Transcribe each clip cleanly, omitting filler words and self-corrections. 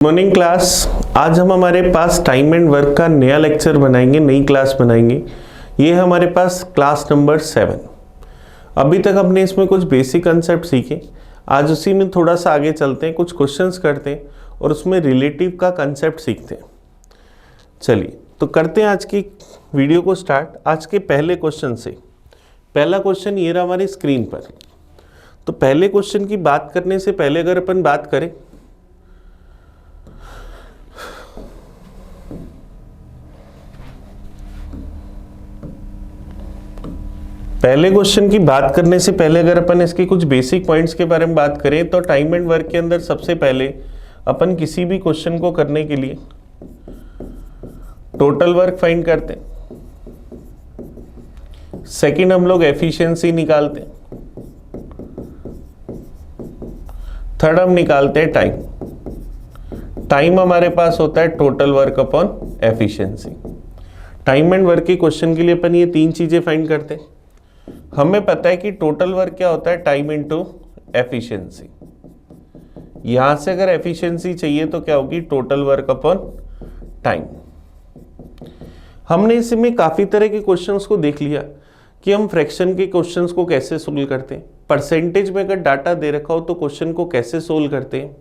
Morning class. आज हम हमारे पास टाइम एंड वर्क का नया लेक्चर बनाएंगे, नई क्लास बनाएंगे। ये है हमारे पास क्लास नंबर 7। अभी तक हमने इसमें कुछ बेसिक कंसेप्ट सीखे। आज उसी में थोड़ा सा आगे चलते हैं, कुछ क्वेश्चंस करते हैं और उसमें रिलेटिव का कंसेप्ट सीखते हैं। चलिए तो करते हैं आज की वीडियो को स्टार्ट। आज के पहले क्वेश्चन से। पहला क्वेश्चन ये रहा हमारी स्क्रीन पर। तो पहले क्वेश्चन की बात करने से पहले अगर अपन बात करें, पहले क्वेश्चन की बात करने से पहले अगर अपन इसके कुछ बेसिक पॉइंट्स के बारे में बात करें तो टाइम एंड वर्क के अंदर सबसे पहले अपन किसी भी क्वेश्चन को करने के लिए टोटल वर्क फाइंड करते हैं। सेकंड हम लोग एफिशिएंसी निकालते हैं। थर्ड हम निकालते हैं टाइम। टाइम हमारे पास होता है total work upon efficiency. Time and work के क्वेश्चन के लिए अपन ये तीन चीजें फाइंड करते हैं। हमें पता है कि टोटल वर्क क्या होता है, टाइम इनटू एफिशिएंसी। यहां से अगर एफिशिएंसी चाहिए तो क्या होगी, टोटल वर्क अपॉन टाइम। हमने इसमें काफी तरह के क्वेश्चंस को देख लिया कि हम फ्रैक्शन के क्वेश्चंस को कैसे सोल्व करते हैं, परसेंटेज में अगर डाटा दे रखा हो तो क्वेश्चन को कैसे सोल्व करते हैं।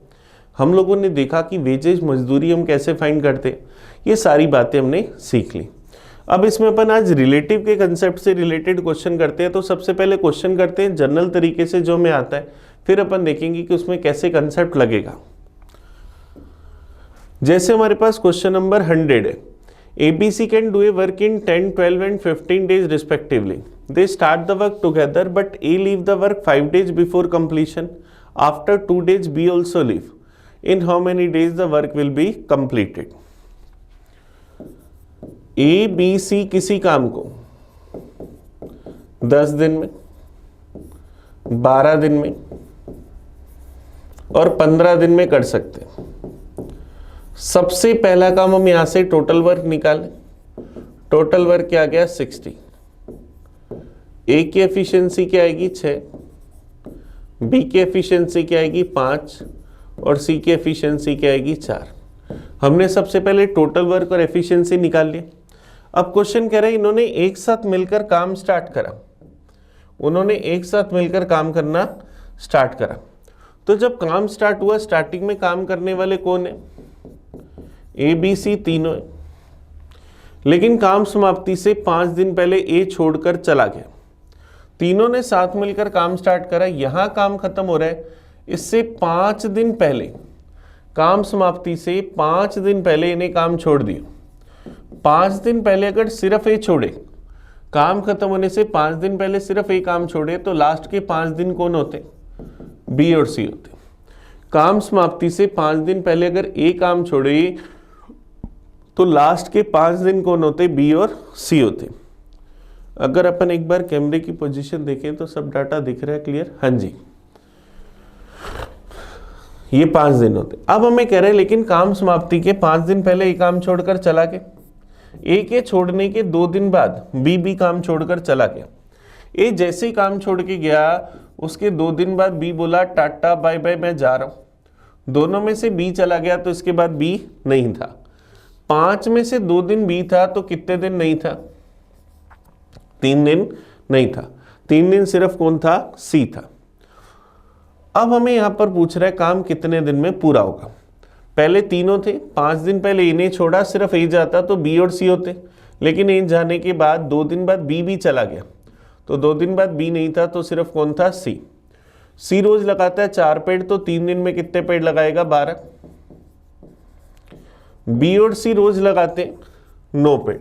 हम लोगों ने देखा कि वेजेज मजदूरी हम कैसे फाइंड करते हैं। ये सारी बातें हमने सीख ली। अब इसमें अपन आज रिलेटिव के कंसेप्ट से रिलेटेड क्वेश्चन करते हैं। तो सबसे पहले क्वेश्चन करते हैं जनरल तरीके से जो हमें आता है, फिर अपन देखेंगे कि उसमें कैसे कंसेप्ट लगेगा। जैसे हमारे पास क्वेश्चन नंबर 100 है। ABC can do a work in 10, 12 and 15 days respectively. They start the work together but A leave the work 5 days before completion. After 2 days B also leave. In how many days the work will be completed. ABC किसी काम को 10 दिन में, 12 दिन में और 15 दिन में कर सकते हैं। सबसे पहला काम हम यहां से टोटल वर्क निकालें। टोटल वर्क क्या आ गया, 60। A की एफिशिएंसी क्या आएगी, 6। B की एफिशिएंसी क्या आएगी, 5 और C की एफिशिएंसी क्या आएगी, 4। हमने सबसे पहले टोटल वर्क और एफिशिएंसी निकाल लिया। अब क्वेश्चन कह रहे हैं इन्होंने एक साथ मिलकर काम स्टार्ट करा। उन्होंने एक साथ मिलकर काम करना स्टार्ट करा। तो जब काम स्टार्ट हुआ, स्टार्टिंग में काम करने वाले कौन है, ABC तीनों है। लेकिन काम समाप्ति से 5 दिन पहले A छोड़कर चला गया। तीनों ने साथ मिलकर काम स्टार्ट करा। यहां काम खत्म हो रहा है, इससे 5 दिन पहले, काम समाप्ति से 5 दिन पहले इन्हें काम छोड़ दिया। 5 दिन पहले अगर सिर्फ A छोड़े, काम खत्म होने से 5 दिन पहले सिर्फ A काम छोड़े, तो लास्ट के 5 दिन कौन होते, B और C होते। काम समाप्ति से 5 दिन पहले अगर A काम छोड़े तो लास्ट के 5 दिन कौन होते, B और C होते। अगर अपन एक बार कैमरे की पोजीशन देखें तो सब डाटा दिख रहा है क्लियर, हाँ जी, ये 5 दिन होते। अब हमें कह रहे हैं लेकिन काम समाप्ति के 5 दिन पहले A काम छोड़कर चला गया। A के छोड़ने के 2 दिन बाद B भी काम छोड़कर चला गया। A जैसे ही काम छोड़ के गया, उसके 2 दिन बाद B बोला टाटा बाय बाय मैं जा रहा हूं। दोनों में से B चला गया तो इसके बाद B नहीं था। 5 में से 2 दिन B था तो कितने दिन नहीं था, 3 दिन नहीं था। 3 दिन सिर्फ कौन था, C था। अब हमें यहां पर पूछ रहा है काम कितने दिन में पूरा होगा। पहले तीनों थे, 5 दिन पहले इन्हें छोड़ा, सिर्फ A जाता तो B और C होते। लेकिन A जाने के बाद 2 दिन बाद B भी चला गया, तो 2 दिन बाद B नहीं था तो सिर्फ कौन था, C। C रोज लगाता है 4 पेड़, तो 3 दिन में कितने पेड़ लगाएगा, 12। B और C रोज लगाते 9 पेड़,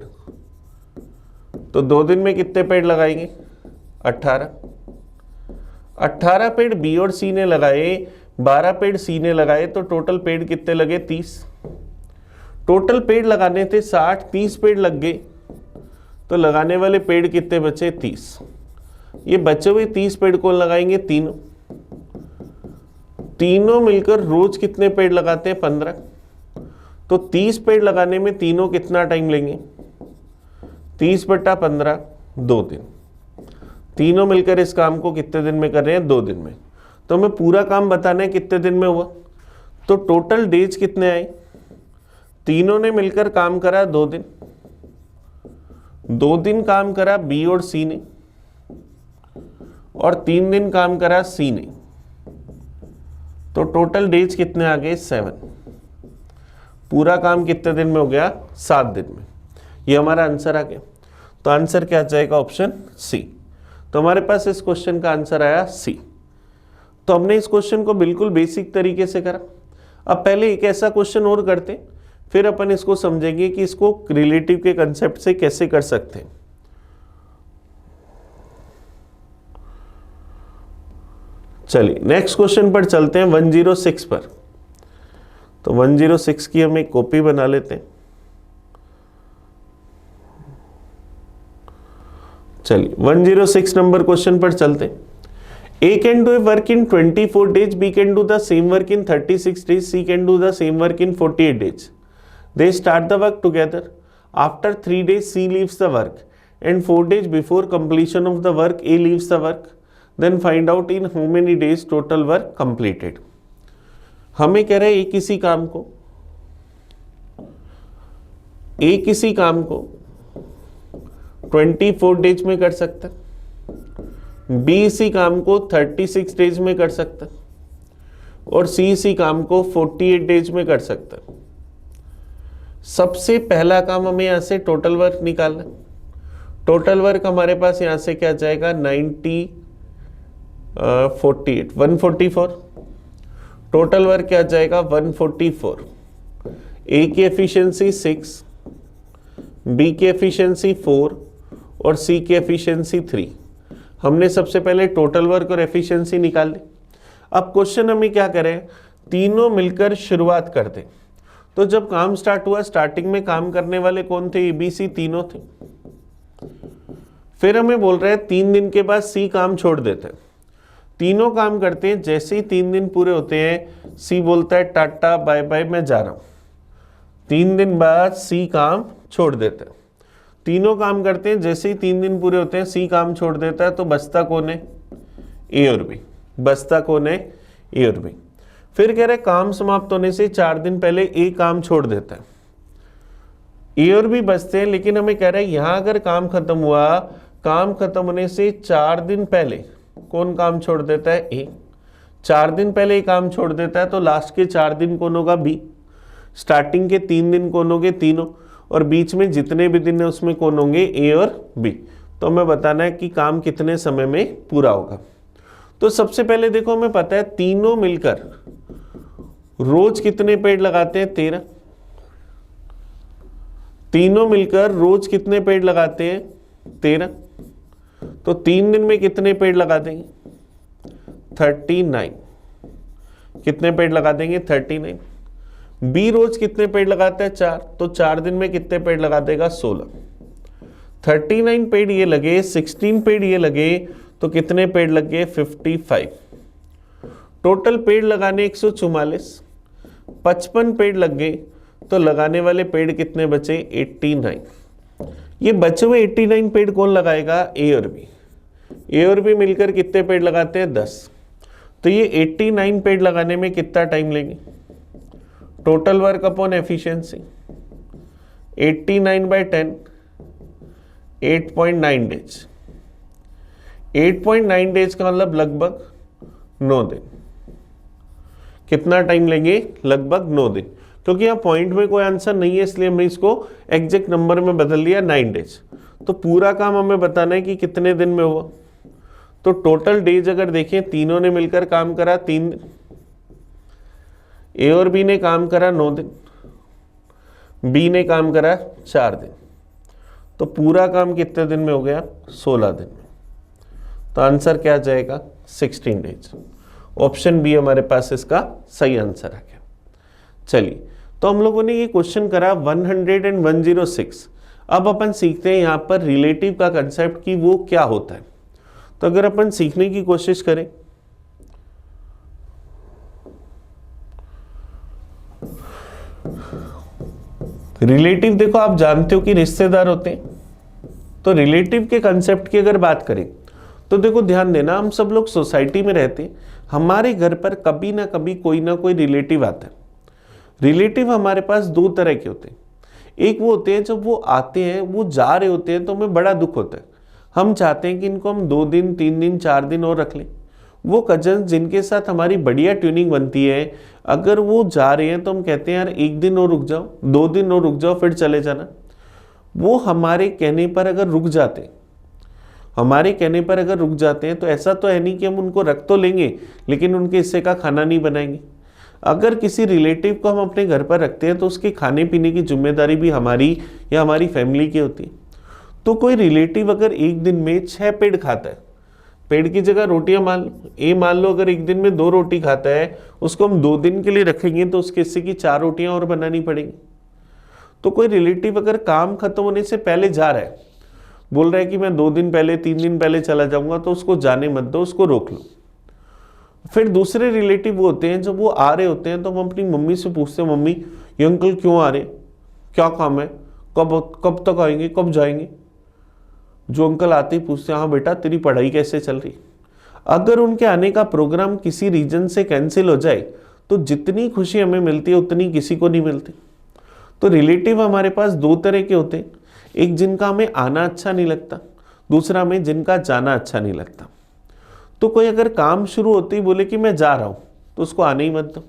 तो 2 दिन में कितने पेड़ लगाएंगे, 18। 18 पेड़ B और C ने लगाए, 12 पेड़ C ने लगाए, तो टोटल पेड़ कितने लगे, 30। टोटल पेड़ लगाने थे 60, 30 पेड़ लग गए, तो लगाने वाले पेड़ कितने बचे, 30। ये बचे हुए 30 पेड़ कौन लगाएंगे, तीनों। तीनों मिलकर रोज कितने पेड़ लगाते हैं, 15। तो 30 पेड़ लगाने में तीनों कितना टाइम लेंगे, 30/15, 2 दिन। तीनों मिलकर इस काम को कितने दिन में कर रहे हैं, 2 दिन में। तो हमें पूरा काम बताना है कितने दिन में हुआ, तो टोटल डेज कितने आए, तीनों ने मिलकर काम करा 2 दिन, 2 दिन काम करा बी और सी ने, और 3 दिन काम करा सी ने, तो टोटल डेज कितने आ गए 7। पूरा काम कितने दिन में हो गया, 7 दिन में। ये हमारा आंसर आ गया। तो आंसर क्या जाएगा, ऑप्शन सी। तो हमारे पास इस क्वेश्चन का आंसर आया सी। तो हमने इस क्वेश्चन को बिल्कुल बेसिक तरीके से करा। अब पहले एक ऐसा क्वेश्चन और करते, फिर अपन इसको समझेंगे कि इसको रिलेटिव के कंसेप्ट से कैसे कर सकते हैं। चलिए नेक्स्ट क्वेश्चन पर चलते हैं, 106 पर। तो 106 की हम एक कॉपी बना लेते हैं। चलिए 106 नंबर क्वेश्चन पर चलते हैं। A can do a work in 24 days, B can do the same work in 36 days, C can do the same work in 48 days. They start the work together. After 3 days, C leaves the work, and 4 days before completion of the work, A leaves the work. Then find out in how many days total work completed. हमें कह रहे हैं एक किसी काम को 24 days में कर सकता है, बी इसी काम को 36 डेज में कर सकता है, और सी इसी काम को 48 डेज में कर सकता है। सबसे पहला काम हमें यहां से टोटल वर्क निकालना है। टोटल वर्क हमारे पास यहां से क्या जाएगा, 144। टोटल वर्क क्या जाएगा, 144। ए की एफिशिएंसी 6, बी की एफिशिएंसी 4 और सी की एफिशिएंसी 3। हमने सबसे पहले टोटल वर्क और एफिशिएंसी निकाल ली। अब क्वेश्चन हमें क्या करें, तीनों मिलकर शुरुआत कर दें। तो जब काम स्टार्ट हुआ, स्टार्टिंग में काम करने वाले कौन थे, एबीसी तीनों थे। फिर हमें बोल रहे हैं 3 दिन के बाद सी काम छोड़ देते हैं। तीनों काम करते हैं, जैसे ही 3 दिन पूरे होते हैं सी बोलता है टाटा बाय बाय मैं जा रहा हूं। 3 दिन बाद सी काम छोड़ देते हैं। तीनों काम करते हैं, जैसे ही 3 दिन पूरे होते हैं सी काम छोड़ देता है। तो बचता कौन है, ए और बी। बचता कौन है, ए और बी। फिर कह रहे काम समाप्त होने से 4 दिन पहले ए काम छोड़ देता है। ए और बी बचते हैं, लेकिन हमें कह रहे हैं यहां अगर काम खत्म हुआ, काम खत्म होने से 4 दिन पहले कौन काम छोड़ देता है, ए। 4 दिन पहले ए काम छोड़ देता है, तो लास्ट के 4 दिन कौन होगा, बी। स्टार्टिंग के 3 दिन कौन होंगे, तीनों, और बीच में जितने भी दिन है उसमें कौन होंगे, ए और बी। तो हमें बताना है कि काम कितने समय में पूरा होगा। तो सबसे पहले देखो हमें पता है तीनों मिलकर रोज कितने पेड़ लगाते हैं, 13। तीनों मिलकर रोज कितने पेड़ लगाते हैं, 13। तो 3 दिन में कितने पेड़ लगा देंगे, 39। कितने पेड़ लगा देंगे, 39। बी रोज कितने पेड़ लगाता है, 4। तो 4 दिन में कितने पेड़ लगा देगा, 16। 39 पेड़ ये लगे, 16 पेड़ ये लगे, तो कितने पेड़ लग गए, 55। टोटल पेड़ लगाने 144, 55 पेड़ लग गए, तो लगाने वाले पेड़ कितने बचे, 89। ये बचे हुए 89 पेड़ कौन लगाएगा, ए और बी। ए और बी मिलकर कितने पेड़ लगाते हैं, 10। तो ये 89 पेड़ लगाने में कितना टाइम लेंगे, total work upon efficiency 89/10, 8.9 days. 8.9 days का मतलब लगभग 9 दिन। कितना टाइम लेंगे, लगभग 9 दिन। क्योंकि यहाँ पॉइंट में कोई आंसर नहीं है, इसलिए हमने इसको एग्जैक्ट नंबर में बदल दिया, 9 डेज। तो पूरा काम हमें बताना है कि कितने दिन में हुआ। तो टोटल डेज अगर देखें, तीनों ने मिलकर काम करा 3 दिन, ए और बी ने काम करा 9 दिन, बी ने काम करा 4 दिन। तो पूरा काम कितने दिन में हो गया, 16 दिन में। तो आंसर क्या जाएगा, 16 डेज। ऑप्शन बी हमारे पास इसका सही आंसर आ गया। चलिए, तो हम लोगों ने ये क्वेश्चन करा 100 एंड 106। अब अपन सीखते हैं यहाँ पर रिलेटिव का कंसेप्ट कि वो क्या होता है। तो अगर अपन सीखने की कोशिश करें, रिलेटिव देखो आप जानते हो कि रिश्तेदार होते हैं। तो रिलेटिव के कंसेप्ट की अगर बात करें तो देखो ध्यान देना, हम सब लोग सोसाइटी में रहते हैं, हमारे घर पर कभी ना कभी कोई ना कोई रिलेटिव आता है। रिलेटिव हमारे पास दो तरह के होते हैं। एक वो होते हैं जब वो आते हैं, वो जा रहे होते हैं तो हमें बड़ा दुख होता है, हम चाहते हैं कि इनको हम 2 दिन 3 दिन 4 दिन और रख लें। वो कजन जिनके साथ हमारी बढ़िया ट्यूनिंग बनती है, अगर वो जा रहे हैं तो हम कहते हैं यार 1 दिन और रुक जाओ, 2 दिन और रुक जाओ, फिर चले जाना। वो हमारे कहने पर अगर रुक जाते हैं, हमारे कहने पर अगर रुक जाते हैं तो ऐसा तो है नहीं कि हम उनको रख तो लेंगे लेकिन उनके हिस्से का खाना नहीं बनाएंगे। अगर किसी रिलेटिव को हम अपने घर पर रखते हैं तो उसके खाने पीने की जिम्मेदारी भी हमारी या हमारी फैमिली की होती है। तो कोई रिलेटिव अगर एक दिन में 6 पेड़ खाता है, पेड़ की जगह रोटियां मान लो अगर एक दिन में 2 रोटी खाता है, उसको हम 2 दिन के लिए रखेंगे तो उसके हिस्से की 4 रोटियां और बनानी पड़ेंगी। तो कोई रिलेटिव अगर काम खत्म होने से पहले जा रहा है, बोल रहा है कि मैं 2 दिन पहले 3 दिन पहले चला जाऊंगा, तो उसको जाने मत दो, उसको रोक लो। फिर दूसरे रिलेटिव वो होते हैं जब वो आ रहे होते हैं तो हम अपनी मम्मी से पूछते हैं, मम्मी ये अंकल क्यों आ रहे, क्या काम है, कब तक आएंगे, कब जाएंगे। जो अंकल आते ही पूछते हैं, हाँ बेटा तेरी पढ़ाई कैसे चल रही। अगर उनके आने का प्रोग्राम किसी रीजन से कैंसिल हो जाए तो जितनी खुशी हमें मिलती है उतनी किसी को नहीं मिलती। तो रिलेटिव हमारे पास 2 तरह के होते हैं, एक जिनका हमें आना अच्छा नहीं लगता, दूसरा हमें जिनका जाना अच्छा नहीं लगता। तो कोई अगर काम शुरू होते ही बोले कि मैं जा रहा हूं तो उसको आने ही मत दो।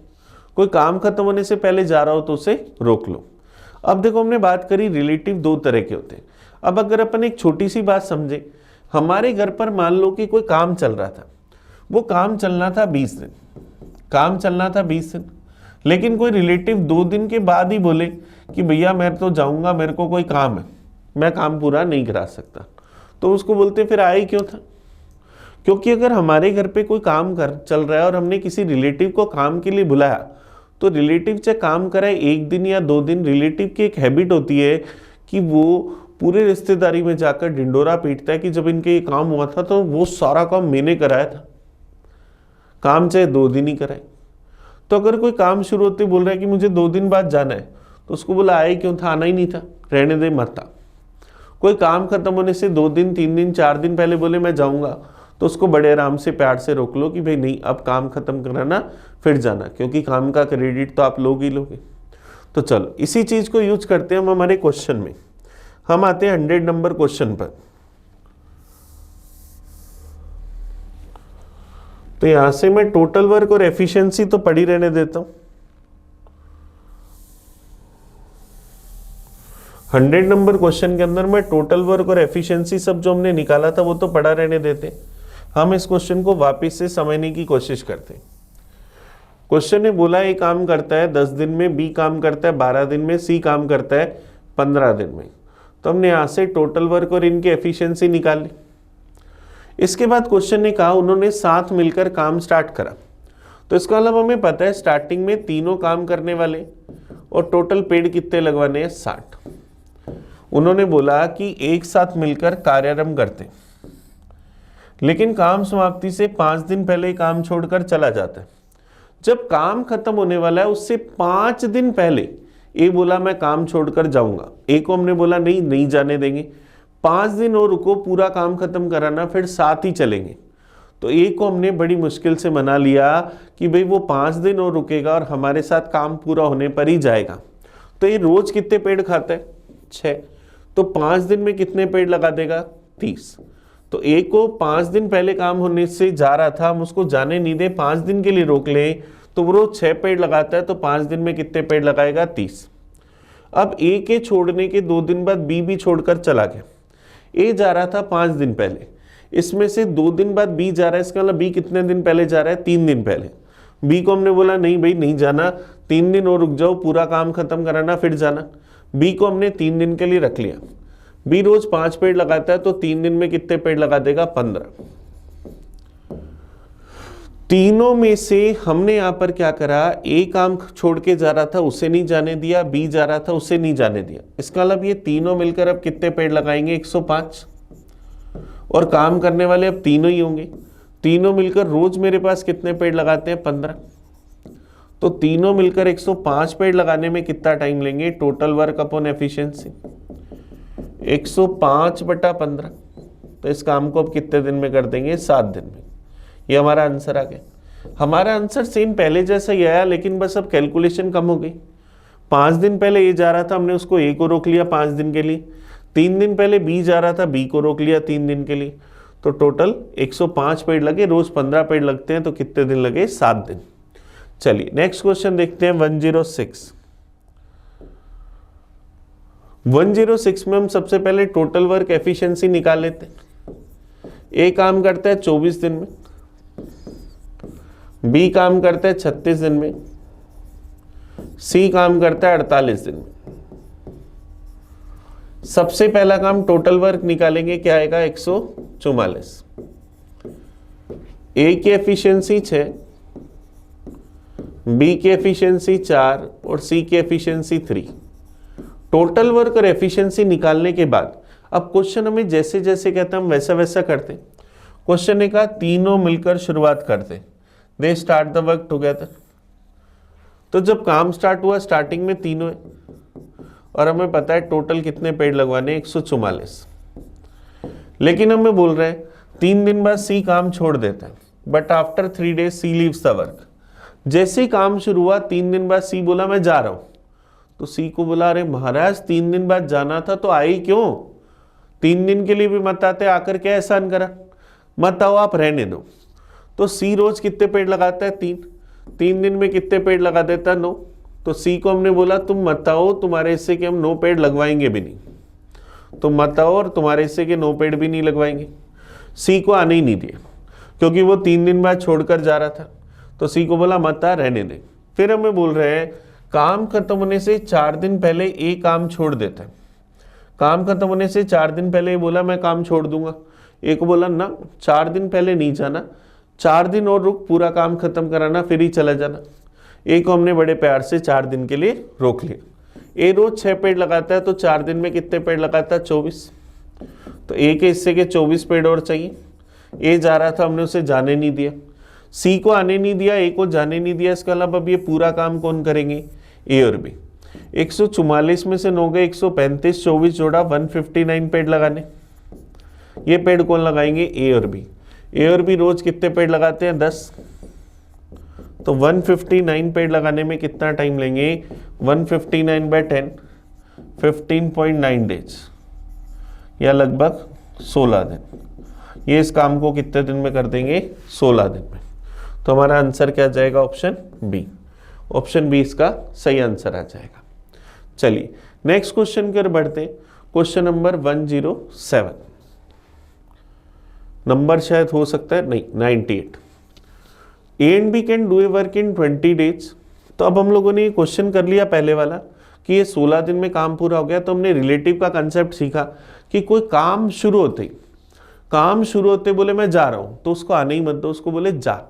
कोई काम खत्म होने से पहले जा रहा हो तो उसे रोक लो। अब देखो हमने बात करी रिलेटिव 2 तरह के होते हैं। अब अगर अपन एक छोटी सी बात समझे, हमारे घर पर मान लो कि कोई काम चल रहा था, वो काम चलना था 20 दिन, काम चलना था 20 दिन, लेकिन कोई रिलेटिव 2 दिन के बाद ही बोले कि भैया मैं तो जाऊंगा, मेरे को कोई काम है, मैं काम पूरा नहीं करा सकता। तो उसको बोलते फिर आए क्यों था। क्योंकि अगर हमारे घर पे कोई काम चल रहा है और हमने किसी रिलेटिव को काम के लिए बुलाया तो रिलेटिव चाहे काम कराए 1 दिन या 2 दिन, रिलेटिव की एक हैबिट होती है कि वो पूरे रिश्तेदारी में जाकर ढिंडोरा पीटता है कि जब इनके ये काम हुआ था तो वो सारा काम मैंने कराया था, काम चाहे 2 दिन ही कराए। तो अगर कोई काम शुरू होते बोल रहा है कि मुझे 2 दिन बाद जाना है तो उसको बोला आए क्यों था, आना ही नहीं था, रहने दे मत आ। कोई काम खत्म होने से 2 दिन 3 दिन 4 दिन पहले बोले मैं जाऊंगा तो उसको बड़े आराम से प्यार से रोक लो कि भाई नहीं, अब काम खत्म कराना फिर जाना, क्योंकि काम का क्रेडिट तो आप लोग ही लोगे। तो चलो इसी चीज को यूज करते हैं हम हमारे क्वेश्चन में। हम आते हैं 100 नंबर क्वेश्चन पर। तो यहां से मैं टोटल वर्क और एफिशिएंसी तो पढ़ी रहने देता हूं। 100 नंबर क्वेश्चन के अंदर मैं टोटल वर्क और एफिशिएंसी सब जो हमने निकाला था वो तो पढ़ा रहने देते। हम इस क्वेश्चन को वापस से समझने की कोशिश करते हैं। क्वेश्चन ने बोला ए काम करता है 10 दिन में, बी काम करता है 12 दिन में, सी काम करता है 15 दिन में। तो हमने यहां से टोटल वर्क और इनकी एफिशिएंसी निकाल ली। इसके बाद क्वेश्चन ने कहा उन्होंने साथ मिलकर काम स्टार्ट करा। तो इसका मतलब हमें पता है स्टार्टिंग में तीनों काम करने वाले और टोटल पेड़ कितने लगवाने हैं, 60। उन्होंने बोला कि एक साथ मिलकर कार्यारंभ करते हैं, लेकिन काम समाप्ति से 5 दिन पहले काम छोड़कर चला जाता है। जब काम खत्म होने वाला है उससे 5 दिन पहले ए बोला मैं काम छोड़कर जाऊंगा, ए को हमने बोला नहीं जाने देंगे, 5 दिन और रुको, पूरा काम खत्म कराना, फिर साथ ही चलेंगे। तो ए को हमने बड़ी मुश्किल से मना लिया कि भाई वो 5 दिन और रुकेगा और हमारे साथ काम पूरा होने पर ही जाएगा। तो ये रोज कितने पेड़ खाता है, 6, तो 5 दिन में कितने पेड़ लगा देगा, 30। तो ए को 5 दिन पहले काम होने से जा रहा था, हम उसको जाने नहीं दे, 5 दिन के लिए रोक लें, तो वो रोज 6 पेड़ लगाता है, तो 5 दिन में कितने पेड़ लगाएगा, 30। अब ए के छोड़ने के 2 दिन बाद बी भी छोड़कर चला गया। ए जा रहा था 5 दिन पहले, इसमें से 2 दिन बाद बी जा रहा है, इसका मतलब बी कितने दिन पहले जा रहा है, 3 दिन पहले। बी को हमने बोला नहीं भाई नहीं जाना, 3 दिन और रुक जाओ, पूरा काम खत्म कराना फिर जाना। बी को हमने 3 दिन के लिए रख लिया। बी रोज 5 पेड़ लगाता है, तो 3 दिन में कितने पेड़ लगा देगा, 15। तीनों में से हमने यहां पर क्या करा, ए काम छोड़ के जा रहा था उसे नहीं जाने दिया, बी जा रहा था उसे नहीं जाने दिया। इसका मतलब ये तीनों मिलकर अब कितने पेड़ लगाएंगे, 105। और काम करने वाले अब तीनों ही होंगे। तीनों मिलकर रोज मेरे पास कितने पेड़ लगाते हैं, 15। तो तीनों मिलकर 105 पेड़ लगाने में कितना टाइम लेंगे, टोटल वर्क अपॉन एफिशिएंसी 105/15। तो इस काम को अब कितने दिन में कर देंगे, 7 दिन में। ये हमारा आंसर आ गया। हमारा आंसर सेम पहले जैसा ही आया, लेकिन बस अब कैलकुलेशन कम हो गई। 5 दिन पहले ए जा रहा था, हमने उसको ए को रोक लिया 5 दिन के लिए। 3 दिन पहले बी जा रहा था, बी को रोक लिया 3 दिन के लिए। तो टोटल 105 पेड़ लगे, रोज 15 पेड़ लगते हैं, तो कितने दिन लगे? 7 दिन। चलिए नेक्स्ट क्वेश्चन देखते हैं 106। 106 में हम सबसे पहले टोटल वर्क एफिशिएंसी निकाल लेते हैं। ए काम करता है 24 दिन में, बी काम करता है 36 दिन में, सी काम करता है 48 दिन में। सबसे पहला काम टोटल वर्क निकालेंगे, क्या आएगा? 144। ए की एफिशिएंसी 6, बी की एफिशिएंसी 4 और सी की एफिशिएंसी 3। टोटल वर्क और एफिशिएंसी निकालने के बाद अब क्वेश्चन हमें जैसे जैसे कहते हैं हम वैसा वैसा करते। क्वेश्चन ने कहा तीनों मिलकर शुरुआत करते, they start the work together. तो जब काम स्टार्ट हुआ, स्टार्टिंग में तीनों है और हमें पता है टोटल कितने पेड़ लगवाने? 144। लेकिन हमें बोल रहे हैं 3 दिन बाद सी काम छोड़ देता है, but after 3 days she leaves the work. जैसे ही काम शुरू हुआ 3 दिन बाद सी बोला मैं जा रहा हूं, तो सी को बोला अरे महाराज 3 दिन बाद जाना था तो आई क्यों? 3 दिन के लिए भी मत आते, आकर क्या एहसान करा? मत आओ, आप रहने दो। तो सी रोज कितने पेड़ लगाता है? 3 दिन में कितने पेड़ लगा देता? 9। तो सी को हमने बोला तुम मत आओ, तुम्हारे हिस्से के हम 9 पेड़ लगवाएंगे भी नहीं। तुम मत आओ और तुम्हारे हिस्से के 9 पेड़ भी नहीं लगवाएंगे। सी को आने ही नहीं दिया क्योंकि वो 3 दिन बाद छोड़कर जा रहा था। तो सी को बोला मत आ, रहने दे। फिर हमें बोल रहे हैं काम खत्म होने से 4 दिन पहले ए काम छोड़ देता है। काम खत्म होने से 4 दिन पहले बोला मैं काम छोड़ दूंगा। ए को बोला ना 4 दिन पहले नहीं जाना, 4 दिन और रुक, पूरा काम खत्म कराना फिर ही चला जाना। ए को हमने बड़े प्यार से 4 दिन के लिए रोक लिया। ए रोज 6 पेड़ लगाता है, तो 4 दिन में कितने पेड़ लगाता है? 24। तो ए के हिस्से के 24 पेड़ और चाहिए। ए जा रहा था, हमने उसे जाने नहीं दिया। सी को आने नहीं दिया, ए को जाने नहीं दिया। इसके अलावा अब ये पूरा काम कौन करेंगे? ए और बी। 144 में से 9 गए, 135, 24 जोड़ा 159 पेड़ लगाने। ये पेड़ कौन लगाएंगे? ए और बी। ए और बी रोज कितने पेड़ लगाते हैं? 10। तो 159 पेड़ लगाने में कितना टाइम लेंगे? 159/10 15.9 days या लगभग 16 दिन। ये इस काम को कितने दिन में कर देंगे? 16 दिन में। तो हमारा आंसर क्या जाएगा? Option B. ऑप्शन बी इसका सही आंसर आ जाएगा। चलिए नेक्स्ट क्वेश्चन की ओर बढ़ते हैं। Question number 107। नंबर शायद हो सकता है नहीं, 98। A and B can do a work in 20 days। तो अब हम लोगों ने ये क्वेश्चन कर लिया पहले वाला कि ये 16 दिन में काम पूरा हो गया। तो हमने रिलेटिव का कंसेप्ट सीखा कि कोई काम शुरू होते बोले मैं जा रहा हूं, तो उसको आने ही मत दो, उसको बोले जा,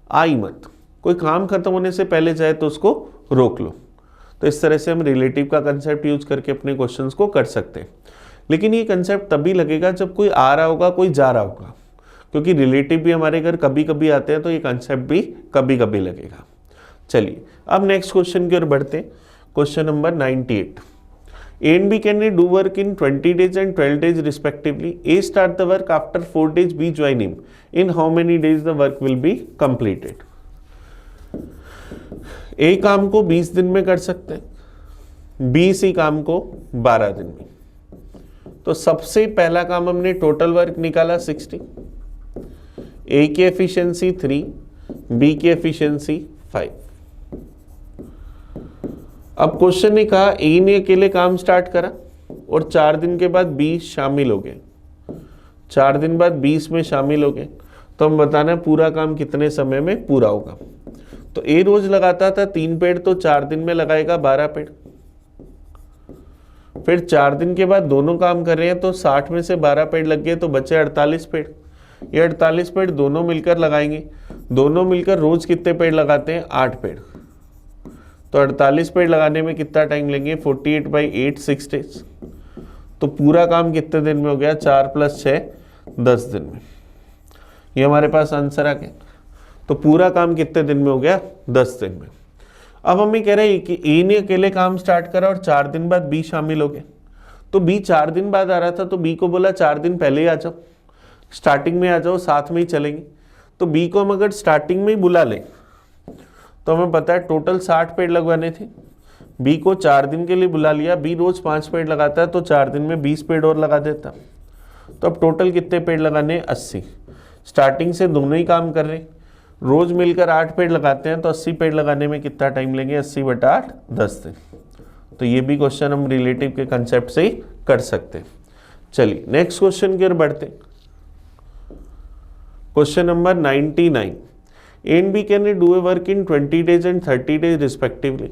आई मत। कोई काम खत्म होने से पहले जाए तो उसको रोक लो। तो इस तरह से हम रिलेटिव का कंसेप्ट यूज करके अपने क्वेश्चंस को कर सकते हैं। लेकिन ये कंसेप्ट तभी लगेगा जब कोई आ रहा होगा, कोई जा रहा होगा, क्योंकि रिलेटिव भी हमारे घर कभी कभी आते हैं, तो ये कंसेप्ट भी कभी कभी लगेगा। चलिए अब नेक्स्ट क्वेश्चन की ओर बढ़ते हैं। Question number 98। A and B can do work in 20 days and 12 days respectively. A start the work after 4 days, B join him. In how many days the work will be completed? A काम को 20 दिन में कर सकते हैं, B सी काम को 12 दिन में। तो सबसे पहला काम हमने टोटल वर्क निकाला 60, A की एफिशिएंसी 3, B की एफिशिएंसी 5। अब क्वेश्चन ने कहा ए ने अकेले काम स्टार्ट करा और 4 दिन के बाद 20 शामिल हो गए। 4 दिन बाद 20 में शामिल हो गए, तो हम बताना है पूरा काम कितने समय में पूरा होगा। तो ए रोज लगाता था 3 पेड़, तो 4 दिन में लगाएगा 12 पेड़। फिर 4 दिन के बाद दोनों काम कर रहे हैं, तो 60 में से 12 पेड़ लग गए, तो बचे 48 पेड़। ये 48 पेड़ दोनों मिलकर लगाएंगे। दोनों मिलकर रोज कितने पेड़ लगाते हैं? 8 पेड़। तो 48 पेड़ लगाने में कितना टाइम लेंगे? 48/8 6 days। तो पूरा काम कितने दिन में हो गया? 4 + 6 10 दिन में। ये हमारे पास आंसर आ गया। तो पूरा काम कितने दिन में हो गया? 10 दिन में। अब हम ये कह रहे हैं कि ए ने अकेले काम स्टार्ट करा और 4 दिन बाद बी शामिल हो गए। तो बी 4 दिन बाद आ रहा था, तो बी को बोला 4 दिन पहले ही आ जाओ, स्टार्टिंग में आ जाओ, साथ में ही चलेंगे। तो बी को हम अगर स्टार्टिंग में ही बुला लें, तो हमें पता है टोटल 60 पेड़ लगवाने थे। बी को 4 दिन के लिए बुला लिया, बी रोज 5 पेड़ लगाता है तो 4 दिन में 20 पेड़ और लगा देता। तो अब टोटल कितने पेड़ लगाने हैं? 80। स्टार्टिंग से दोनों ही काम कर रहे हैं, रोज मिलकर 8 पेड़ लगाते हैं तो 80 पेड़ लगाने में कितना टाइम लेंगे? 80/8 10 दिन। तो ये भी क्वेश्चन हम रिलेटिव के कंसेप्ट से ही कर सकते हैं। चलिए नेक्स्ट क्वेश्चन की ओर बढ़ते हैं। Question number 99, A and B can do a work in 20 days and 30 days respectively.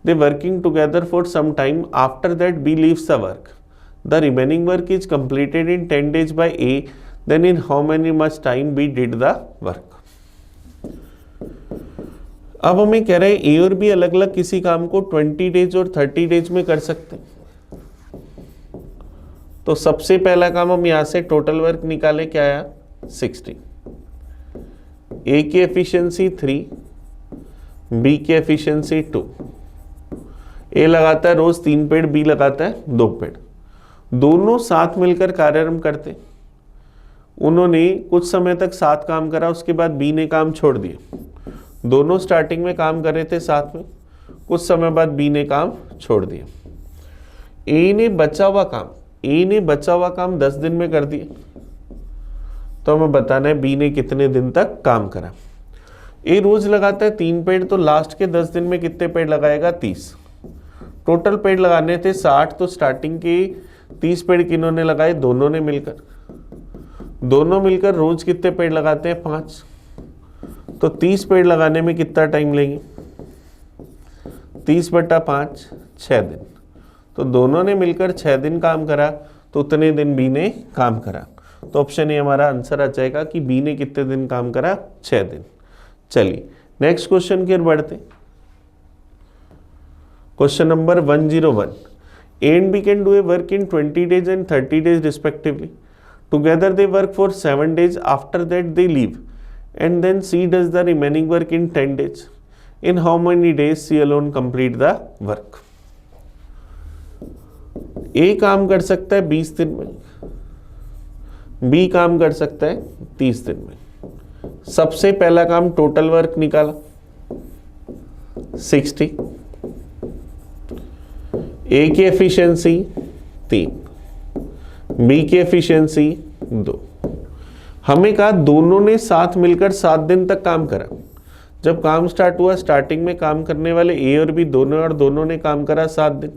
They working together for some time. After that B leaves the work. The remaining work is completed in 10 days by A. Then in how many much time B did the work? अब हमें कह रहे हैं ए और B अलग अलग किसी काम को 20 डेज और 30 डेज में कर सकते हैं। तो सबसे पहला काम हम यहां से टोटल वर्क निकाले, क्या आया? 60। ए की एफिशिएंसी 3, बी की एफिशिएंसी 2। ए लगाता है रोज 3 पेड़, बी लगाता है 2 पेड़। दोनों साथ मिलकर कार्यारंभ करते। उन्होंने कुछ समय तक साथ काम करा, उसके बाद बी ने काम छोड़ दिया। दोनों स्टार्टिंग में काम कर रहे थे साथ में, कुछ समय बाद बी ने काम छोड़ दिया। ए ने बचा हुआ काम 10 दिन में कर दिया। तो हमें बताना है बी ने कितने दिन तक काम करा। ए रोज लगाता है 3 पेड़, तो लास्ट के 10 दिन में कितने पेड़ लगाएगा? 30। टोटल पेड़ लगाने थे 60, तो स्टार्टिंग के 30 पेड़ किन्होंने लगाए? दोनों ने मिलकर। दोनों मिलकर रोज कितने पेड़ लगाते हैं? 5। तो 30 पेड़ लगाने में कितना टाइम लेंगे? 30/5 6 दिन। तो दोनों ने मिलकर 6 दिन काम करा, तो उतने दिन बी ने काम करा। तो ऑप्शन ए हमारा आंसर आ जाएगा कि बी ने कितने दिन काम करा? 6 दिन। चलिए नेक्स्ट क्वेश्चन की ओर बढ़ते। Question number 101, A and B can do a work in 20 days and 30 days respectively. Together they work for 7 days. After that they leave, and then C does the remaining work in 10 days. In how many days C alone complete the work? A काम कर सकता है 20 दिन में, B काम कर सकता है 30 दिन में। सबसे पहला काम टोटल वर्क निकाला 60, ए की एफिशिएंसी 3, बी की एफिशिएंसी 2। हमें कहा दोनों ने साथ मिलकर 7 दिन तक काम करा। जब काम स्टार्ट हुआ, स्टार्टिंग में काम करने वाले ए और बी दोनों ने काम करा 7 दिन।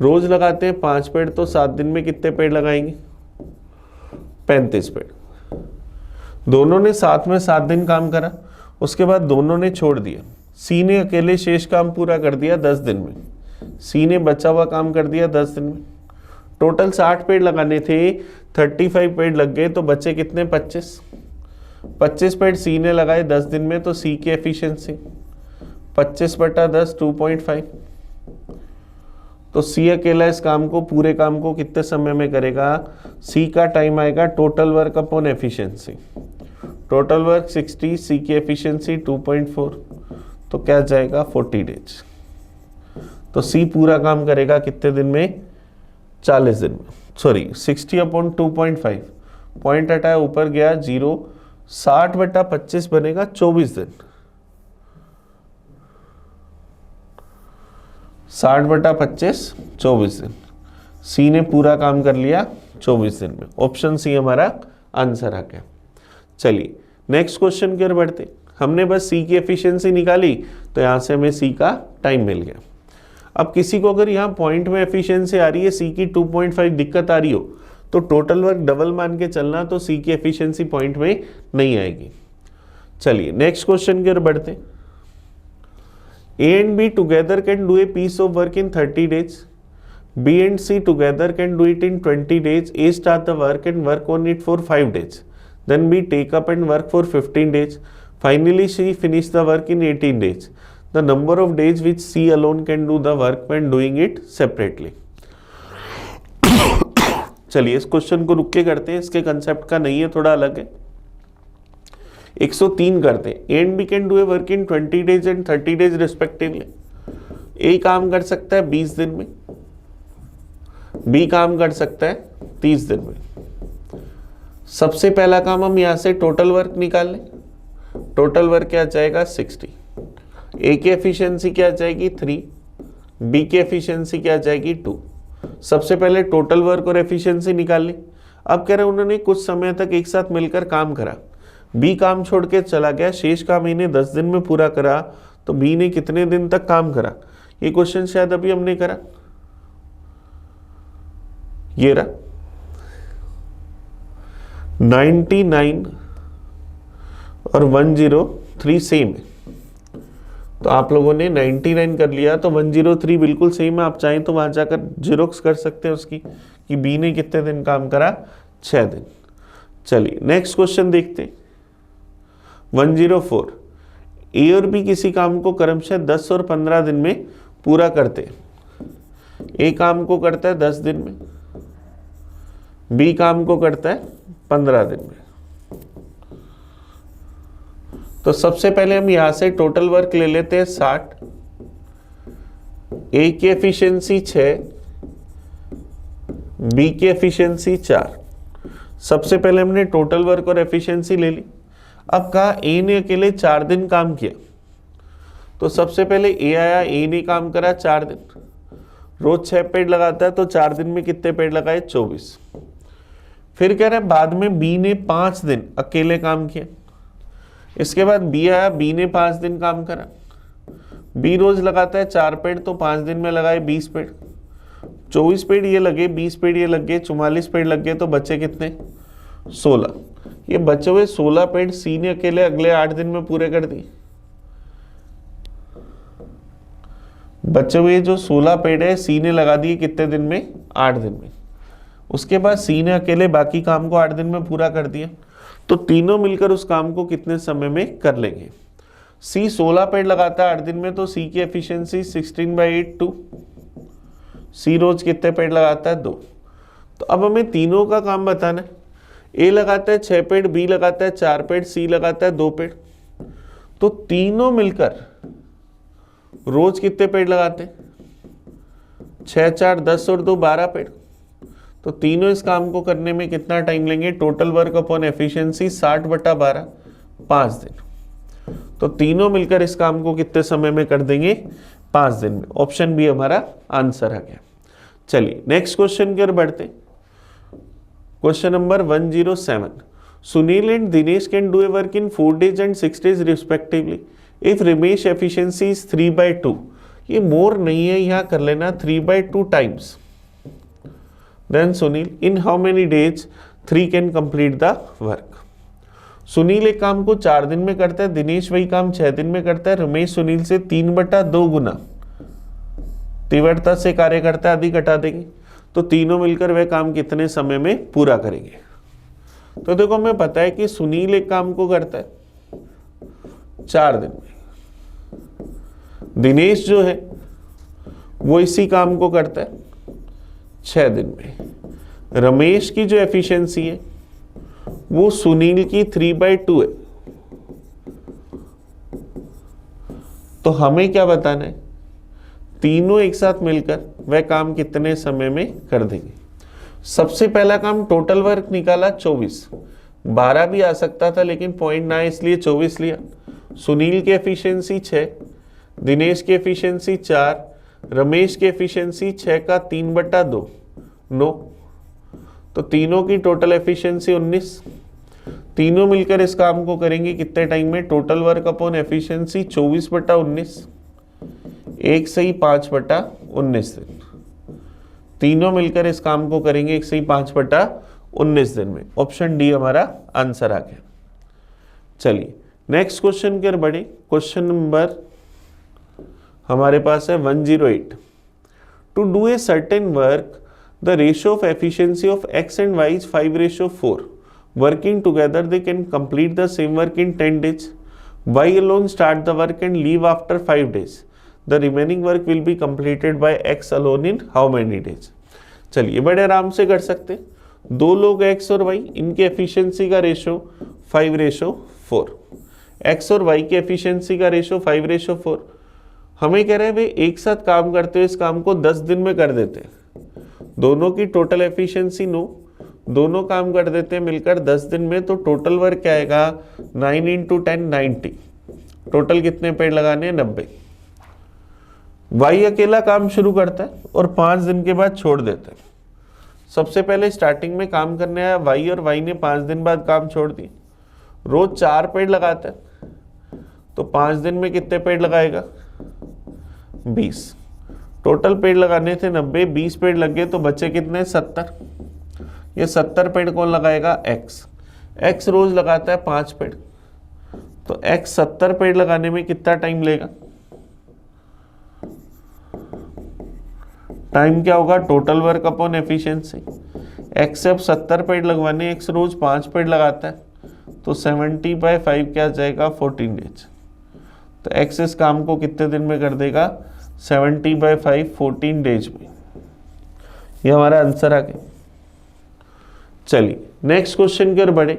रोज लगाते हैं 5 पेड़, तो 7 दिन में कितने पेड़ लगाएंगे? 35 पेड़। दोनों ने साथ में 7 दिन काम करा, उसके बाद दोनों ने छोड़ दिया। सी ने अकेले शेष काम पूरा कर दिया 10 दिन में, सी ने बचा हुआ काम कर दिया 10 दिन में। टोटल 60 पेड़ लगाने थे, 35 पेड़ लग गए, तो बचे कितने? 25 पेड़ सी ने लगाए 10 दिन में, तो सी की एफिशिएंसी 25/10 2.5। तो सी अकेला इस काम को, पूरे काम को कितने समय में करेगा? सी का टाइम आएगा total work upon efficiency. Total work 60, सी की एफिशिएंसी 2.4, तो क्या जाएगा? 40 डेज। तो सी पूरा काम करेगा कितने दिन में? 40 दिन में। सॉरी 60/2.5, पॉइंट हटाया ऊपर गया 0, 60/25 बनेगा 24 दिन। 60/25 24 दिन। सी ने पूरा काम कर लिया 24 दिन में। ऑप्शन सी हमारा आंसर आ गया। चलिए नेक्स्ट क्वेश्चन की ओर बढ़ते। हमने बस सी की एफिशिएंसी निकाली, तो यहां से हमें सी का टाइम मिल गया। अब किसी को अगर यहाँ पॉइंट में एफिशिएंसी आ रही है सी की 2.5 दिक्कत आ रही हो, तो टोटल वर्क डबल मान के चलना, तो सी की एफिशिएंसी पॉइंट में नहीं आएगी। चलिए नेक्स्ट क्वेश्चन की ओर बढ़ते। A and B together can do a piece of work in 30 days. B and C together can do it in 20 days. A start the work and work on it for 5 days. Then B take up and work for 15 days. Finally, C finish the work in 18 days. The number of days which C alone can do the work when doing it separately. चलिए इस question को रुक के करते हैं, इसके concept का नहीं है, थोड़ा अलग है। 103 करते हैं। A and B can do a work in 20 days and 30 days respectively. A काम कर सकता है 20 दिन में, बी काम कर सकता है 30 दिन में। सबसे पहला काम हम यहां से टोटल वर्क निकाल लें। टोटल वर्क क्या जाएगा? 60। ए की एफिशिएंसी क्या जाएगी? 3, बी की एफिशिएंसी क्या आ जाएगी 2। सबसे पहले टोटल वर्क और एफिशिएंसी निकाल ली। अब कह रहे हैं उन्होंने कुछ समय तक एक साथ मिलकर काम करा, बी काम छोड़ के चला गया, शेष काम इन्हें 10 दिन में पूरा करा, तो बी ने कितने दिन तक काम करा? ये क्वेश्चन शायद अभी हमने करा, ये रहा 99 और 103 सेम है, तो आप लोगों ने 99 कर लिया, तो 103 बिल्कुल सेम है। आप चाहें तो वहां जाकर जीरोक्स कर सकते हैं उसकी कि बी ने कितने दिन काम करा, 6 दिन। चलिए नेक्स्ट क्वेश्चन देखते हैं। 104, ए और बी किसी काम को क्रमशः 10 और 15 दिन में पूरा करते हैं। ए काम को करता है 10 दिन में, बी काम को करता है 15 दिन में। तो सबसे पहले हम यहां से टोटल वर्क ले लेते हैं 60, ए की एफिशिएंसी 6, बी की एफिशिएंसी 4। सबसे पहले हमने टोटल वर्क और एफिशिएंसी ले ली। अब कहा ए ने अकेले 4 दिन काम किया, तो सबसे पहले ए आया, ए ने काम करा 4 दिन, रोज 6 पेड़ लगाता है, तो 4 दिन में कितने पेड़ लगाए? 24। फिर कह रहे हैं बाद में बी ने 5 दिन अकेले काम किया। इसके बाद बी आया, बी ने 5 दिन काम करा, बी रोज लगाता है 4 पेड़, तो 5 दिन में लगाए 20 पेड़, 24 पेड़ ये लगे, 20 पेड़ ये लग गए, 44 पेड़ लग गए, तो बचे कितने? 16। ये बचे हुए 16 पेड़ सी ने अकेले अगले 8 दिन में पूरे कर दिए। बचे हुए जो 16 पेड़ है सी ने लगा दिए कितने दिन में? 8 दिन में। उसके बाद सी ने अकेले बाकी काम को 8 दिन में पूरा कर दिया, तो तीनों मिलकर उस काम को कितने समय में कर लेंगे? सी 16 पेड़ लगाता है 8 दिन में, तो सी की एफिशिएंसी 16/8 2। सी रोज कितने पेड़ लगाता है? 2। तो अब हमें तीनों का काम बताना है। ए लगाता है 6 पेड़, बी लगाता है 4 पेड़, सी लगाता है 2 पेड़, तो तीनों मिलकर रोज कितने पेड़ लगाते हैं? 6 4 10 और 2 12 पेड़। तो तीनों इस काम को करने में कितना टाइम लेंगे? टोटल वर्क अपॉन एफिशिएंसी 60/12, 5 दिन। तो तीनों मिलकर इस काम को कितने समय में कर देंगे? 5 दिन में। ऑप्शन बी हमारा आंसर आ गया। चलिए नेक्स्ट क्वेश्चन की ओर बढ़ते। Question number 107, Sunil and Dinesh can do a work in 4 days and 6 days respectively if Ramesh efficiency is 3/2। ये मोर नहीं है, यहां कर लेना 3/2 times. Then Sunil in how many days 3 can complete the work. Sunil एक काम को 4 दिन में करता है, दिनेश वही काम 6 दिन में करता है, रमेश सुनील से 3/2 गुना तीव्रता से कार्य करता है, आदि घटा देंगे, तो तीनों मिलकर वह काम कितने समय में पूरा करेंगे? तो देखो हमें पता है कि सुनील एक काम को करता है 4 दिन में, दिनेश जो है वो इसी काम को करता है 6 दिन में, रमेश की जो एफिशिएंसी है वो सुनील की 3/2 है। तो हमें क्या बताना है? तीनों एक साथ मिलकर वह काम कितने समय में कर देंगे? सबसे पहला काम टोटल वर्क निकाला 24, 12 भी आ सकता था लेकिन पॉइंट ना इसलिए 24 लिया। सुनील की एफिशिएंसी 6, दिनेश की एफिशिएंसी 4, रमेश की एफिशिएंसी 6 का 3/2 9, तो तीनों की टोटल एफिशिएंसी 19। तीनों मिलकर इस काम को करेंगे कितने टाइम में? टोटल वर्क अपॉन एफिशिएंसी 24/19, 1 सही 5/19 दिन। तीनों मिलकर इस काम को करेंगे 1 सही 5/19 दिन में। ऑप्शन डी हमारा आंसर आ गया। चलिए नेक्स्ट क्वेश्चन की ओर बढ़े। क्वेश्चन नंबर हमारे पास है 108, to do a certain work the ratio of efficiency of x and y is 5/4. Working together they can complete the same work in 10 days. Y alone start the work and leave after 5 days. The remaining work will be completed by x alone in how many days? चलिए बड़े आराम से कर सकते हैं। दो लोग x और y, इनके एफिशिएंसी का रेशो 5/4, x और y की एफिशिएंसी का रेशो 5/4। हमें कह रहे हैं वे एक साथ काम करते हुए इस काम को 10 दिन में कर देते हैं। दोनों की टोटल एफिशिएंसी 9, दोनों काम कर देते हैं मिलकर 10 दिन में, तो टोटल वर्क क्या आएगा? 9 × 10 90। टोटल कितने पेड़ लगाने हैं? 90। वाई अकेला काम शुरू करता है और 5 दिन के बाद छोड़ देता है। सबसे पहले स्टार्टिंग में काम करने आया वाई और वाई ने 5 दिन बाद काम छोड़ दिया। रोज 4 पेड़ लगाता है तो 5 दिन में कितने पेड़ लगाएगा? 20। टोटल पेड़ लगाने थे 90, 20 पेड़ लग गए तो बचे कितने? 70। ये 70 पेड़ कौन लगाएगा? एक्स। एक्स रोज लगाता है 5 पेड़, तो एक्स 70 पेड़ लगाने में कितना टाइम लेगा? टाइम क्या होगा? Total work upon efficiency. X अब 70 पेड़ लगवाने, एक्स रोज 5 पेड़ लगाता है तो 70/5 क्या आ जाएगा? 14 डेज। तो एक्स इस काम को कितने दिन में कर देगा? 70/5 14 डेज में। ये हमारा आंसर आ गया। चलिए नेक्स्ट क्वेश्चन की ओर बढ़े।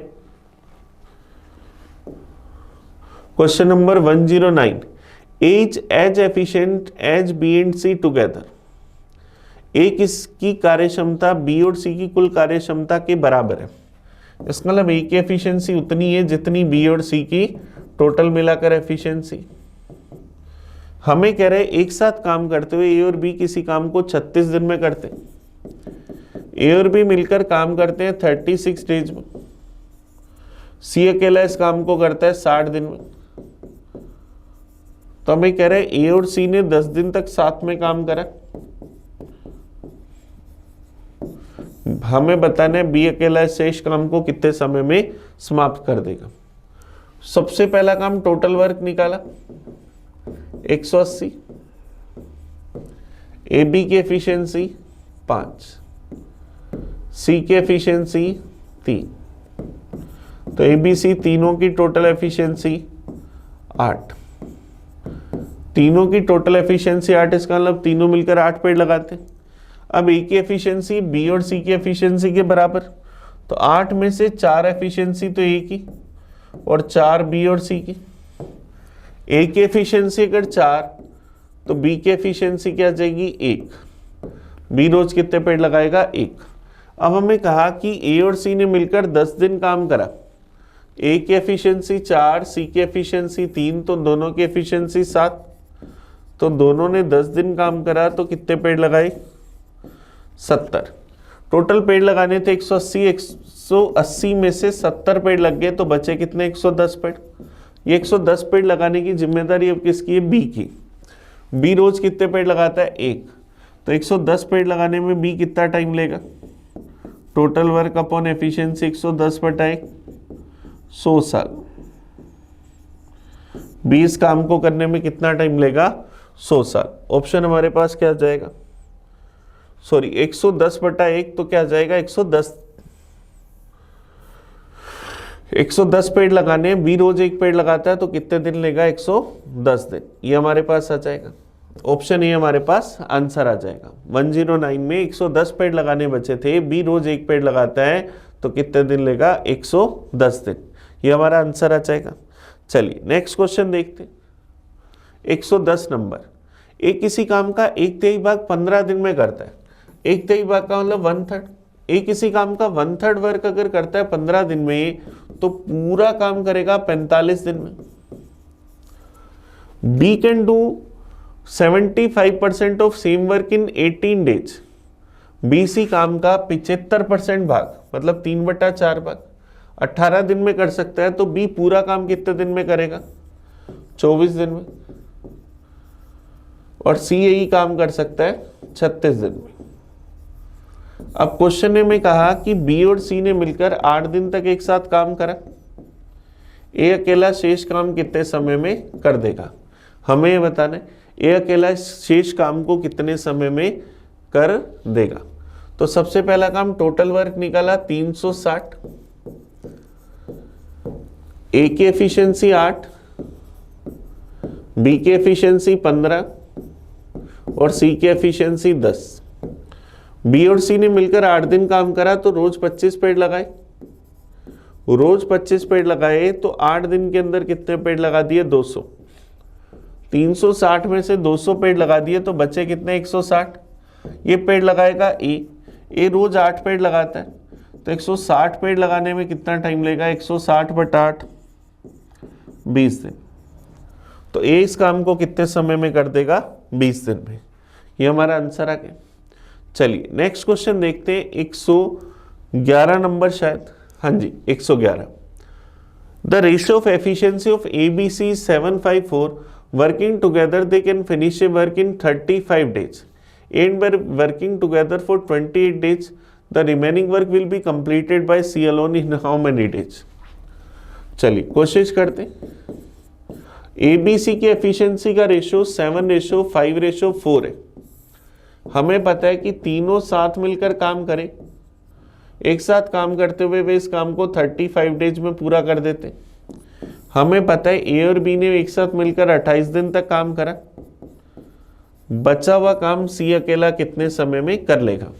Question number 109, is as efficient as B and C together. A किसकी कार्यक्षमता बी और सी की कुल कार्यक्षमता के बराबर है। इसका मतलब ए की एफिशिएंसी उतनी है जितनी बी और सी की टोटल मिलाकर एफिशिएंसी। हमें कह रहे एक साथ काम करते हुए ए और बी किसी काम को 36 दिन में करते हैं। ए और बी मिलकर काम करते हैं 36 डेज में। सी अकेला इस काम को करता है 60 दिन में। तो हमें कह रहे ए और सी ने 10 दिन तक साथ में काम करा। हमें बताना है बी अकेला इस शेष काम को कितने समय में समाप्त कर देगा। सबसे पहला काम टोटल वर्क निकाला 180, ए बी की एफिशिएंसी 5, सी की एफिशिएंसी 3, तो ए बी सी तीनों की टोटल एफिशिएंसी 8। तीनों की टोटल एफिशिएंसी 8, इसका मतलब तीनों मिलकर 8 पेड़ लगाते हैं। अब ए की एफिशिएंसी बी और सी की एफिशिएंसी के बराबर, तो 8 में से 4 एफिशिएंसी तो ए की और 4 बी और सी की। ए की एफिशिएंसी अगर 4 तो बी की एफिशिएंसी क्या आ जाएगी? 1। बी रोज कितने पेड़ लगाएगा? 1। अब हमें कहा कि ए और सी ने मिलकर 10 दिन काम करा। ए की एफिशिएंसी 4, सी की एफिशिएंसी 3, तो दोनों की एफिशिएंसी 7। तो दोनों ने 10 दिन काम करा तो कितने पेड़ लगाए? 70। टोटल पेड़ लगाने थे 180, 180 में से 70 पेड़ लग गए तो बचे कितने? 110 पेड़। ये 110 पेड़ लगाने की जिम्मेदारी अब किसकी है? बी की। बी रोज कितने पेड़ लगाता है? 1। तो 110 पेड़ लगाने में बी कितना टाइम लेगा? टोटल वर्क अपॉन एफिशिएंसी 110/1 100 साल। 20 काम को करने में कितना टाइम लेगा? 100 साल। ऑप्शन हमारे पास क्या जाएगा? सॉरी 110/1 तो क्या जाएगा? 110 पेड़ लगाने, बी रोज 1 पेड़ लगाता है तो कितने दिन लेगा? 110 दिन। ये हमारे पास आ जाएगा। ऑप्शन ए हमारे पास आंसर आ जाएगा। 109 में 110 पेड़ लगाने बचे थे, बी रोज 1 पेड़ लगाता है तो कितने दिन लेगा? 110 दिन। ये हमारा आंसर आ जाएगा। चलिए नेक्स्ट क्वेश्चन देखते हैं। 110 नंबर, एक किसी काम का 1/3 भाग 15 दिन में करता है। 1/3 भाग का मतलब 1/3। एक किसी काम का 1/3 वर्क अगर करता है 15 दिन में तो पूरा काम करेगा 45 दिन में। B can do 75% of same work in 18 days. B C काम का 75% भाग मतलब 3/4 भाग 18 दिन में कर सकता है, तो बी पूरा काम कितने दिन में करेगा? 24 दिन में। और सी यही काम कर सकता है 36 दिन में। अब क्वेश्चन में कहा कि बी और सी ने मिलकर 8 दिन तक एक साथ काम करा। ए अकेला शेष काम कितने समय में कर देगा? हमें ये बताना है ए अकेला शेष काम को कितने समय में कर देगा। तो सबसे पहला काम टोटल वर्क निकाला 360, ए की एफिशिएंसी 8, बी की एफिशिएंसी 15 और सी की एफिशिएंसी 10। बी और सी ने मिलकर 8 दिन काम करा तो रोज 25 पेड़ लगाए। रोज 25 पेड़ लगाए तो 8 दिन के अंदर कितने पेड़ लगा दिए? 200। 360 में से 200 पेड़ लगा दिए तो बचे कितने? 160। ये पेड़ लगाएगा ए रोज 8 पेड़ लगाता है तो 160 पेड़ लगाने में कितना टाइम लेगा? 160/8 20 दिन। तो ए इस काम को कितने समय में कर देगा? 20 दिन में। ये हमारा आंसर आ गया। चलिए नेक्स्ट क्वेश्चन देखते हैं, 111 नंबर शायद, हाँ जी 111। The ratio of efficiency of ABC 754 working together they can finish A work in 35 days and by working together for 28 days the remaining work will be completed by C alone in how many days. चलिए कोशिश करते हैं। ABC की efficiency का ratio 7:5:4 है। हमें पता है कि तीनों साथ मिलकर काम करें, एक साथ काम करते हुए वे इस काम को 35 डेज में पूरा कर देते। हमें पता है A और B ने एक साथ मिलकर 28 दिन तक काम करा, बचा हुआ काम C अकेला कितने समय में कर लेगा।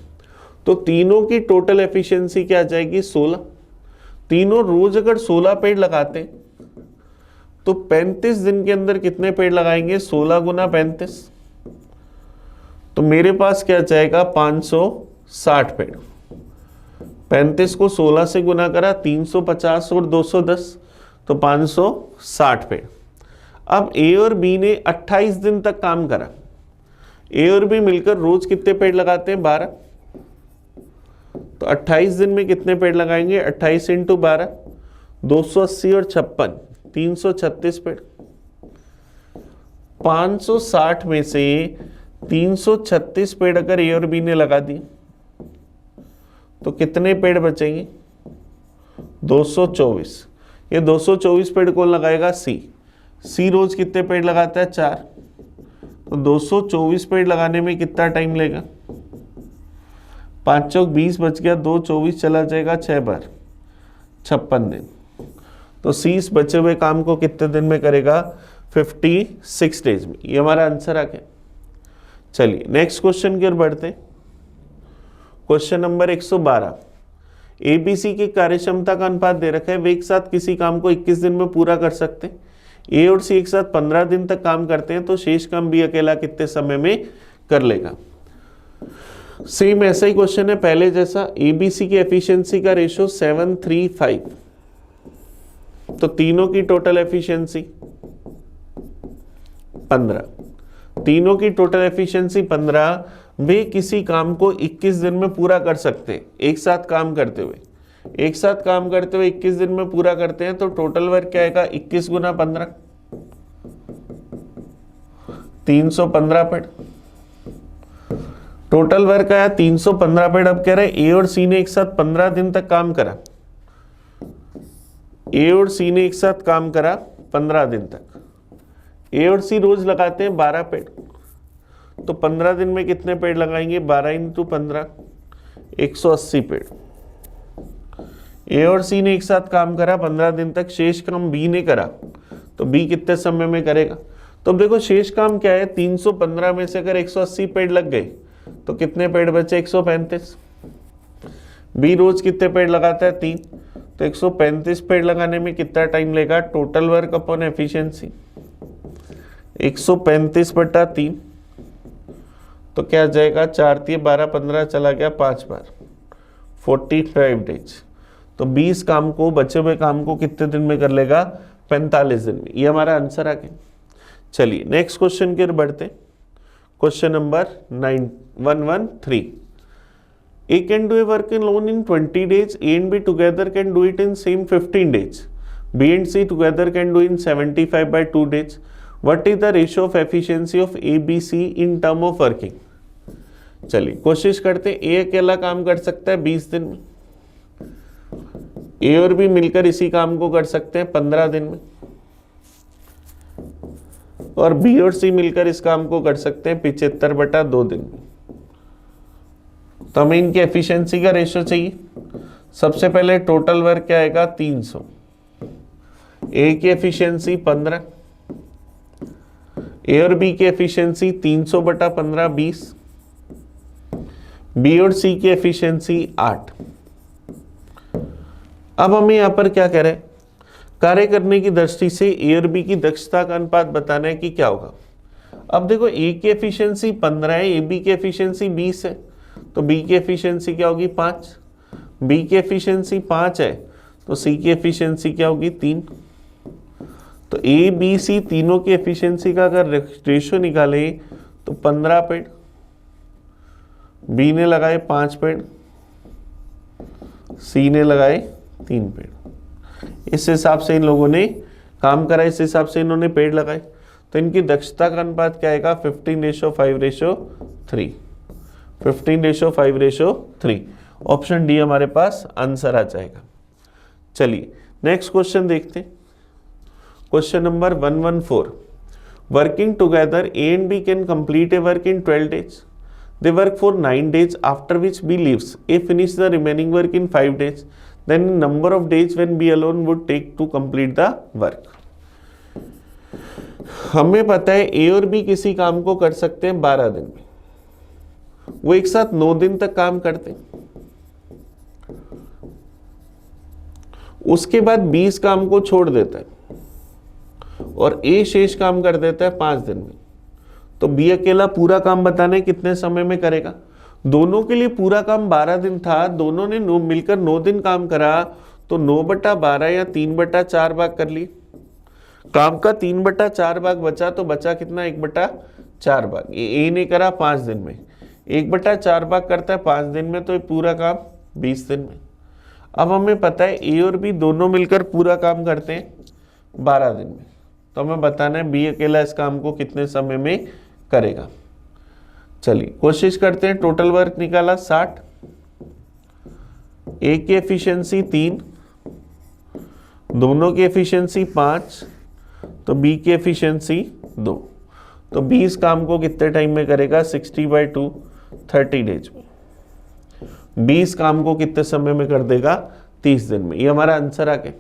तो तीनों की टोटल एफिशिएंसी क्या आ जाएगी 16। तीनों रोज अगर 16 पेड़ लगाते तो 35 दिन के अंदर कितने पेड़ लगाएंगे, 16 गुना 35, तो मेरे पास क्या जाएगा 560 पेड़। 35 को 16 से गुना करा 350 और 210 तो 560 पेड़। अब A और B ने 28 दिन तक काम करा। A और B मिलकर रोज कितने पेड़ लगाते हैं 12, तो 28 दिन में कितने पेड़ लगाएंगे 28 × 12 280 और 56 336 पेड़। 560 में से 336 पेड़ अगर A और B ने लगा दिए तो कितने पेड़ बचेंगे 224। ये 224 पेड़ कौन लगाएगा C रोज कितने पेड़ लगाता है 4, तो 224 पेड़ लगाने में कितना टाइम लेगा 5 चौक 20 बच गया, 2 24 चला जाएगा 6 बार 56 दिन। तो C इस बचे हुए काम को कितने दिन में करेगा 56 डेज में। ये हमारा आंसर आ गया। चलिए नेक्स्ट क्वेश्चन की ओर बढ़ते हैं। Question number 112। ABC की कार्यक्षमता का अनुपात दे रखा है, वे एक साथ किसी काम को 21 दिन में पूरा कर सकते हैं। A और C एक साथ 15 दिन तक काम करते हैं, तो शेष काम B अकेला कितने समय में कर लेगा। सेम ऐसा ही क्वेश्चन है पहले जैसा। ABC की एफिशिएंसी का रेशियो 7:3:5, तो तीनों की टोटल एफिशिएंसी 15, तीनों की टोटल एफिशिएंसी 15, वे किसी काम को 21 दिन में पूरा कर सकते हैं एक साथ काम करते हुए। एक साथ काम करते हुए 21 दिन में पूरा करते हैं, तो टोटल वर्क क्या आएगा 21 × 15 315 पेड़। टोटल वर्क आया 315 पेड़। अब कह रहे हैं A और C ने एक साथ 15 दिन तक काम करा। A और C ने एक साथ काम करा 15 दिन तक। A और C रोज लगाते हैं 12 पेड़, तो 15 दिन में कितने पेड़ लगाएंगे 12 × 15 180 पेड़। A और C ने एक साथ काम करा 15 दिन तक, शेष काम B ने करा, तो B कितने समय में करेगा। तो देखो शेष काम क्या है 315 में से अगर 180 पेड़ लग गए तो कितने पेड़ बचे 135। B रोज कितने पेड़ लगाता है 3, तो 135 पेड़ लगाने में कितना टाइम लेगा। टोटल वर्क अपॉन एफिशिएंसी 135/3, तो क्या जाएगा 4 × 12 15 चला गया 5 बार 45 डेज। तो 20 काम को, बचे हुए काम को कितने दिन में कर लेगा 45 दिन में। ये हमारा आंसर आ गया। चलिए नेक्स्ट क्वेश्चन की ओर बढ़ते। Question number 113। A can do a work alone in 20 days, A and B together can do it in same 15 days, B and C together can do in 75/2 days. What is the ratio of efficiency of A, B, C in term of working? चलिए कोशिश करते हैं। A अकेला काम कर सकता है 20 दिन में, A और B मिलकर इसी काम को कर सकते हैं 15 दिन में, और B और C मिलकर इस काम को कर सकते हैं 75/2 दिन में। तो हमें इनकी एफिशिएंसी का रेशियो चाहिए। सबसे पहले टोटल वर्क क्या आएगा 300। A की एफिशिएंसी 15, A और B की एफिशिएंसी 300/15 20, B और C की एफिशिएंसी 8। अब हमें यहां पर क्या कह रहे हैं, कार्य करने की दृष्टि से A और B की दक्षता का अनुपात बताना है कि क्या होगा। अब देखो A की एफिशिएंसी 15 है, AB की एफिशिएंसी 20 है, तो B की एफिशिएंसी क्या होगी 5। B की एफिशिएंसी 5 है, तो C की एफिशिएंसी क्या होगी 3। तो A, B, C तीनों की एफिशिएंसी का अगर रेशियो निकालें तो 15 पेड़, बी ने लगाए 5 पेड़, सी ने लगाए 3 पेड़। इस हिसाब से इन लोगों ने काम करा, इस हिसाब से इन्होंने पेड़ लगाए। तो इनकी दक्षता का अनुपात क्या आएगा? 15:5:3। 15:5:3। ऑप्शन डी हमारे पास आंसर आ जाएगा। चलिए नेक्स्ट क्वेश्चन देखते हैं। Question number 114। Working together A and B can complete a work in 12 days. They work for 9 days, after which B leaves. A finish the remaining work in 5 days. Then number of days when B alone would take to complete the work. हमें पता है A और B किसी काम को कर सकते हैं 12 दिन में, वो एक साथ 9 दिन तक काम करते हैं। उसके बाद B इस काम को छोड़ देता है और A शेष काम कर देता है 5 दिन में। तो बी अकेला पूरा काम बताने कितने समय में करेगा? दोनों के लिए पूरा काम 12 दिन था, दोनों ने मिलकर 9 दिन काम करा, तो 9/12 या 3/4 भाग कर लिए। काम का 3/4 भाग बचा, तो बचा कितना? 1/4 भाग। ए ने करा 5 दिन में, 1/4 भाग करता है 5 दिन में, तो ये पूरा काम 20 दिन में। अब हमें पता है ए और बी दोनों मिलकर पूरा काम करते हैं 12 दिन में, तो हमें बताना है बी अकेला इस काम को कितने समय में करेगा। चलिए कोशिश करते हैं। टोटल वर्क निकाला 60, ए की एफिशिएंसी 3, दोनों की एफिशिएंसी 5, तो बी की एफिशिएंसी 2। तो बी इस काम को कितने टाइम में करेगा? 60/2 30 डेज में। बी इस काम को कितने समय में कर देगा? 30 दिन में। ये हमारा आंसर आ गया।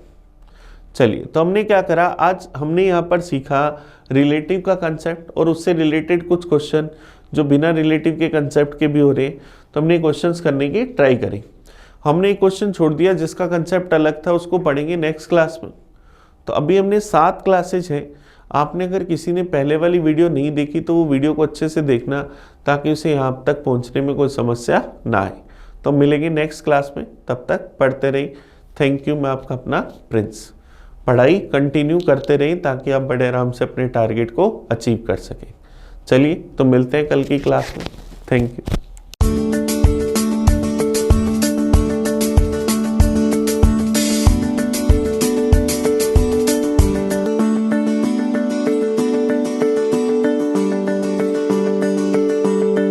चलिए तो हमने क्या करा, आज हमने यहाँ पर सीखा रिलेटिव का कंसेप्ट और उससे रिलेटेड कुछ क्वेश्चन जो बिना रिलेटिव के कंसेप्ट के भी हो रहे, तो हमने क्वेश्चंस करने की ट्राई करी। हमने एक क्वेश्चन छोड़ दिया जिसका कंसेप्ट अलग था, उसको पढ़ेंगे नेक्स्ट क्लास में। तो अभी हमने 7 क्लासेज हैं। आपने अगर किसी ने पहले वाली वीडियो नहीं देखी तो वो वीडियो को अच्छे से देखना, ताकि उसे यहाँ तक पहुँचने में कोई समस्या ना आए। तो मिलेंगे नेक्स्ट क्लास में, तब तक पढ़ते रहिए। Thank you. मैं आपका अपना प्रिंस। पढ़ाई कंटिन्यू करते रहें ताकि आप बड़े आराम से अपने टारगेट को अचीव कर सकें। चलिए तो मिलते हैं कल की क्लास में। Thank you.